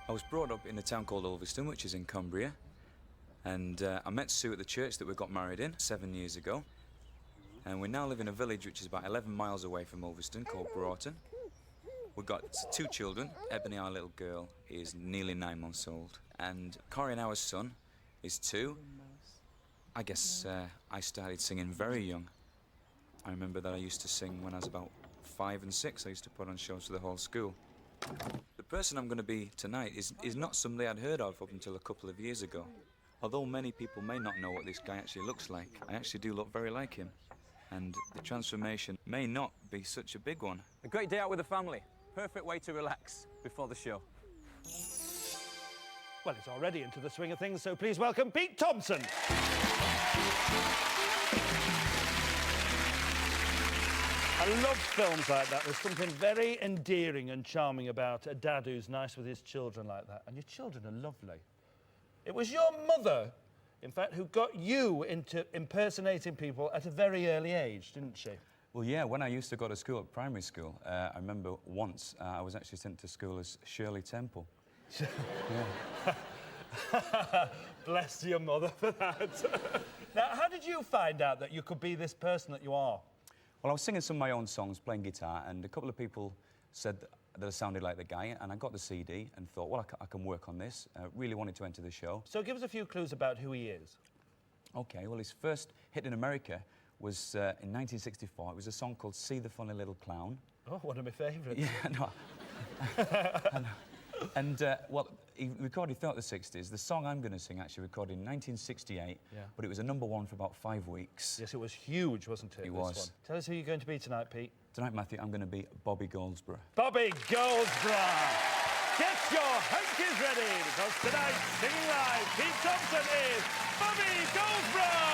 I was brought up in a town called Ulverston, which is in Cumbria, and I met Sue at the church that we got married in 7 years ago. And we now live in a village which is about 11 miles away from Ulverston called Broughton. We've got 2 children. Ebony, our little girl, is nearly 9 months old, and Corian, our son, is 2. I guess I started singing very young. I remember that I used to sing when I was about 5 and 6. I used to put on shows for the whole school. The person I'm going to be tonight is not somebody I'd heard of up until a couple of years ago. Although many people may not know what this guy actually looks like, I actually do look very like him. And the transformation may not be such a big one. A great day out with the family. Perfect way to relax before the show. Well, it's already into the swing of things, so please welcome Pete Thompson. I love films like that. There's something very endearing and charming about a dad who's nice with his children like that. And your children are lovely. It was your mother, in fact, who got you into impersonating people at a very early age, didn't she? Well, yeah, when I used to go to school at primary school, I remember once I was actually sent to school as Shirley Temple. Yeah. Bless your mother for that. Now, how did you find out that you could be this person that you are? Well, I was singing some of my own songs, playing guitar, and a couple of people said that I sounded like the guy, and I got the CD and thought, well, I can work on this. Really wanted to enter the show. So give us a few clues about who he is. OK, well, his first hit in America was in 1964. It was a song called See the Funny Little Clown. Oh, one of my favourites. Yeah, no. And, well, he recorded throughout the 60s. The song I'm going to sing actually recorded in 1968, but it was a #1 for about 5 weeks. Yes, it was huge, wasn't it? It was. One. Tell us who you're going to be tonight, Pete. Tonight, Matthew, I'm going to be Bobby Goldsboro. Bobby Goldsboro! Get your hankies ready, because tonight, singing live, Pete Thompson is Bobby Goldsboro!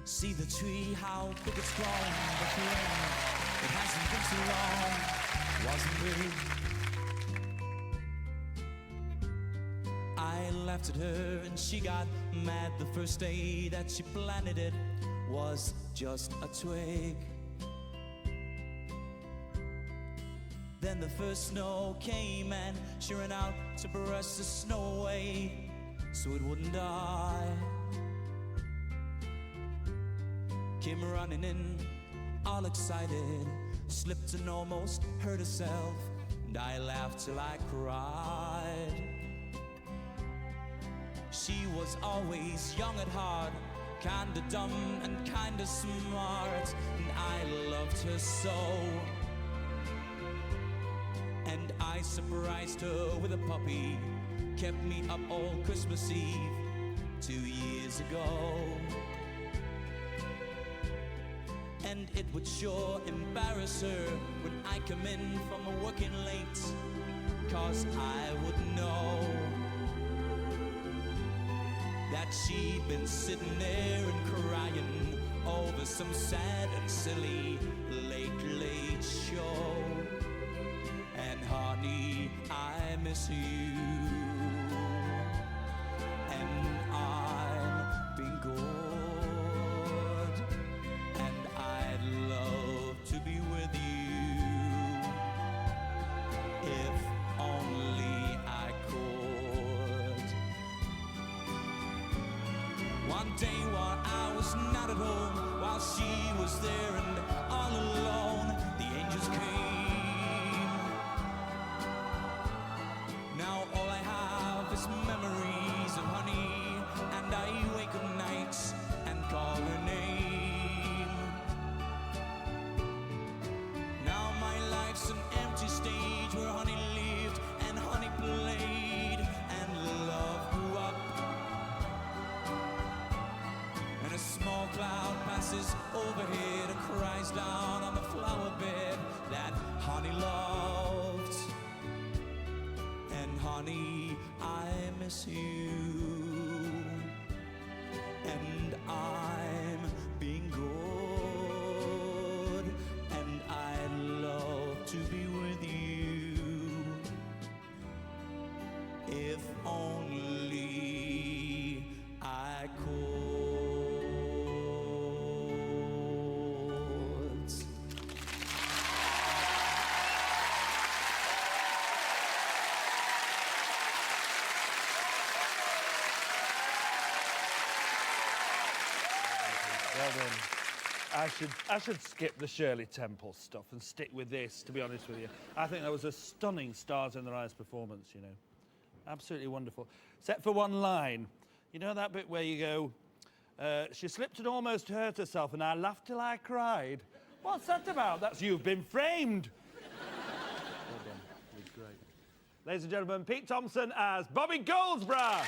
See the tree, how big it's grown, but the rain, it hasn't been too long, wasn't it? I laughed at her and she got mad the first day that she planted it was just a twig. Then the first snow came and she ran out to brush the snow away so it wouldn't die. Came running in, all excited, slipped and almost hurt herself, and I laughed till I cried. She was always young at heart, kinda dumb and kinda smart, and I loved her so. And I surprised her with a puppy, kept me up all Christmas Eve 2 years ago. And it would sure embarrass her when I come in from working late, 'cause I would know that she'd been sitting there and crying over some sad and silly late show. And honey, I miss you, and I'm being good. To be with you, if only I could. One day while I was not at home, while she was there and all alone, the angels came. Now all I have is memories of honey, and I wake up nights and call her name. Life's an empty stage where honey lived and honey played and love grew up. And a small cloud passes overhead and cries down on the flower bed that honey loved. And honey, I miss you, and I'm being good. to be with you. If only I could. Well done. I should skip the Shirley Temple stuff and stick with this, to be honest with you. I think that was a stunning Stars in Their Eyes performance, you know. Absolutely wonderful. Except for one line. You know that bit where you go, she slipped and almost hurt herself and I laughed till I cried. What's that about? That's You've Been Framed. Well done. It was great. Ladies and gentlemen, Pete Thompson as Bobby Goldsboro.